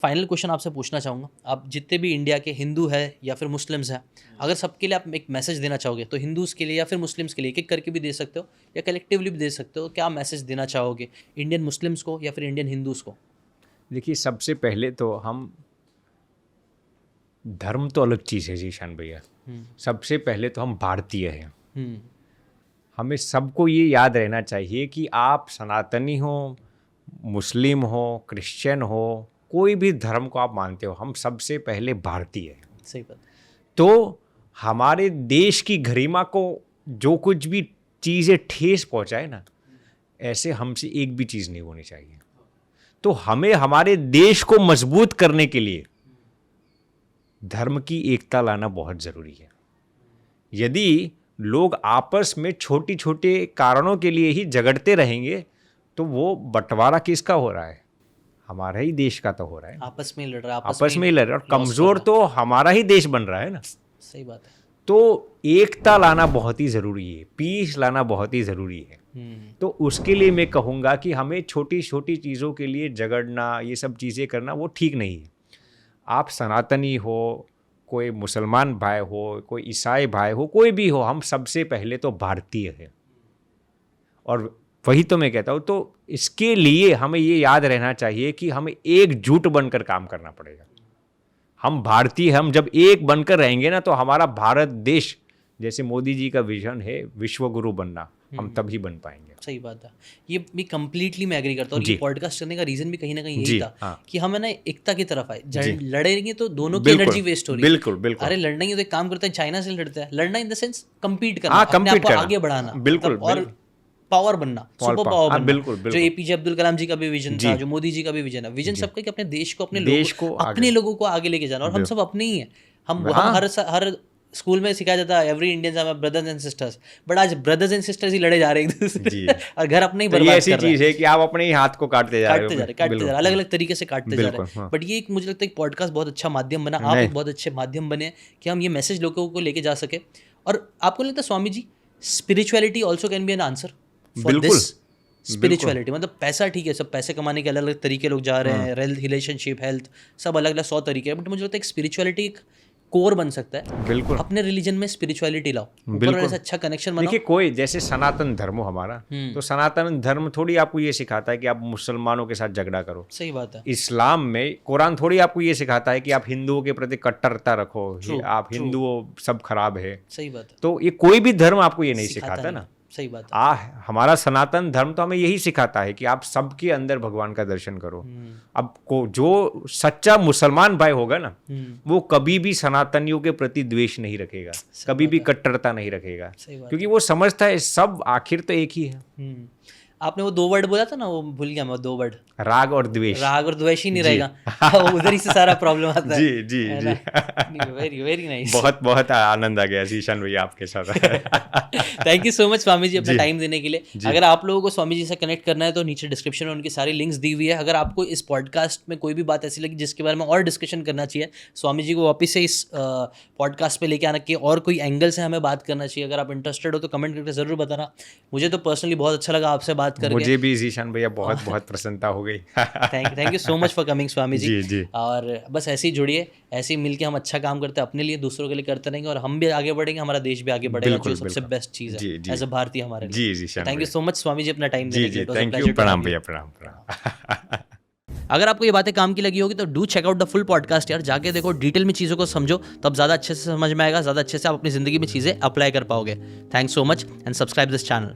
Final question आपसे पूछना चाहूँगा, आप जितने भी इंडिया के हिंदू है या फिर मुस्लिम्स हैं, अगर सबके लिए आप एक मैसेज देना चाहोगे तो हिंदूज़ के लिए या फिर मुस्लिम्स के लिए एक एक करके भी दे सकते हो या कलेक्टिवली भी दे सकते हो, क्या मैसेज देना चाहोगे इंडियन मुस्लिम्स को या फिर इंडियन हिंदूज़ को? देखिए, सबसे पहले तो हम धर्म तो अलग चीज़ है जीशान भैया। सबसे पहले तो हम भारतीय हैं। हमें सबको ये याद रहना चाहिए कि आप सनातनी हो, मुस्लिम हो, क्रिश्चियन हो, कोई भी धर्म को आप मानते हो, हम सबसे पहले भारतीय हैं। सही बात। तो हमारे देश की गरिमा को जो कुछ भी चीज़ें ठेस पहुंचाए ना, ऐसे हमसे एक भी चीज़ नहीं होनी चाहिए। तो हमें हमारे देश को मजबूत करने के लिए धर्म की एकता लाना बहुत ज़रूरी है। यदि लोग आपस में छोटी छोटे कारणों के लिए ही झगड़ते रहेंगे तो वो बंटवारा किसका हो रहा है? हमारा ही देश का तो हो रहा है। आपस में ही लड़ रहा है, आपस में ही लड़ रहा है, और कमज़ोर तो हमारा ही देश बन रहा है ना। सही बात है। तो एकता लाना बहुत ही ज़रूरी है, पीस लाना बहुत ही ज़रूरी है। तो उसके लिए मैं कहूँगा कि हमें छोटी छोटी चीज़ों के लिए झगड़ना, ये सब चीज़ें करना वो ठीक नहीं है। आप सनातनी हो, कोई मुसलमान भाई हो, कोई ईसाई भाई हो, कोई भी हो, हम सबसे पहले तो भारतीय हैं। और वही तो मैं कहता हूँ, तो इसके लिए हमें ये याद रहना चाहिए कि हमें एकजुट बनकर काम करना पड़ेगा। हम भारतीय, हम जब एक बनकर रहेंगे ना, तो हमारा भारत देश, जैसे मोदी जी का विजन है विश्व गुरु बनना, हम तभी बन पाएंगे। सही बात है। ये मैं कंप्लीटली मैं एग्री करता हूँ। और ये पॉडकास्ट करने का रीजन भी कहीं ना कहीं यही था। हाँ। कि हम है ना एकता की तरफ आए। लड़ेंगे तो दोनों की एनर्जी वेस्ट हो रही है। बिल्कुल बिल्कुल। अरे लड़ना ही तो एक काम करते हैं, चाइना से लड़ते हैं। लड़ना इन द सेंस कम्पीट करना, अपने compete आप को करना, आगे बढ़ाना, बिल्कुल, और पावर बनना, सुपर पावर बनना। बिल्कुल, बिल्कुल। जो एपीजे अब्दुल कलाम जी का भी विजन था, जो मोदी जी का भी विजन है, विजन सबका कि अपने देश को, अपने लोगों को आगे लेके जाना। और हम सब अपने ही हैं। हम हर स्कूल में सिखाया जाता है every Indians are brothers and sisters, but आज ब्रदर्स एंड सिस्टर्स ही लड़े जा रहे हैं एक दूसरे और घर अपने ही बर्बाद कर रहे हैं। ऐसी चीज है कि आप अपने ही हाथ को काटते जा रहे हो, अलग अलग तरीके से काटते जा रहे हैं। बट ये एक मुझे लगता है पॉडकास्ट बहुत अच्छा माध्यम बना, आप एक बहुत अच्छे माध्यम बने कि हम ये मैसेज लोगों को लेके जा सके। और आपको लगता है Swami ji, spirituality also can be an answer for this? Spirituality मतलब पैसा ठीक है, सब पैसे कमाने के अलग अलग तरीके लोग जा रहे हैं, रिलेशनशिप, हेल्थ, सब अलग अलग 100 तरीके हैं। बट मुझे लगता है एक स्पिरिचुअलिटी कोर बन सकता है। बिल्कुल। अपने रिलीजन में स्पिरिचुअलिटी लाओ, ऊपर वाले से अच्छा कनेक्शन बनाओ। देखिए, कोई जैसे सनातन धर्म हो हमारा, तो सनातन धर्म थोड़ी आपको ये सिखाता है कि आप मुसलमानों के साथ झगड़ा करो। सही बात है। इस्लाम में कुरान थोड़ी आपको ये सिखाता है कि आप हिंदुओं के प्रति कट्टरता रखो, आप हिंदुओं सब खराब है। सही बात है। तो ये कोई भी धर्म आपको ये नहीं सिखाता ना। सही बात है। हमारा सनातन धर्म तो हमें यही सिखाता है कि आप सबके अंदर भगवान का दर्शन करो। अब जो सच्चा मुसलमान भाई होगा ना, वो कभी भी सनातनियों के प्रति द्वेष नहीं रखेगा, कभी भी कट्टरता नहीं रखेगा, क्योंकि वो समझता है सब आखिर तो एक ही है। आपने वो 2 वर्ड बोला था ना, वो भूल गया मैं, 2 वर्ड, राग और द्वेष। राग और द्वेष ही नहीं रहेगा, उधर ही से सारा प्रॉब्लम आता है। जी जी जी। Very very nice. बहुत बहुत आनंद आ गया जीशान भैया आपके साथ। Thank you so much Swami ji अपना टाइम देने के लिए। अगर आप लोगों को स्वामी जी से कनेक्ट करना है तो नीचे डिस्क्रिप्शन में उनकी सारी लिंक्स दी हुई है। अगर आपको इस पॉडकास्ट में कोई भी बात ऐसी लगी जिसके बारे में और डिस्कशन करना चाहिए, स्वामी जी को वापस से इस पॉडकास्ट पे लेके आना कि और कोई एंगल से हमें बात करना चाहिए, अगर आप इंटरेस्टेड हो तो कमेंट करके जरूर बताना। मुझे तो पर्सनली बहुत अच्छा लगा आपसे बात करके। मुझे भी जीशान भैया बहुत बहुत प्रसन्नता हो गई। Thank you so much for coming Swami ji. जी। और बस ऐसे ही जुड़िए, ऐसे ही मिलके हम अच्छा काम करते हैं, अपने लिए दूसरों के लिए करते रहेंगे और हम भी आगे बढ़ेंगे, हमारा देश भी आगे बढ़ेगा, जो सबसे बेस्ट चीज़ है एज अ भारतीय हमारे लिए। जी। Thank you so much Swami ji अपना टाइम देने के लिए। Thank you. प्रणाम भैया, प्रणाम। अगर आपको ये बातें काम की लगी होगी तो do check out the full podcast यार, जाके देखो, डिटेल में चीज़ों को समझो, तब ज़्यादा अच्छे से समझ में आएगा, ज़्यादा अच्छे से आप अपनी ज़िंदगी में चीज़ें अप्लाई कर पाओगे। Thanks so much and subscribe this channel.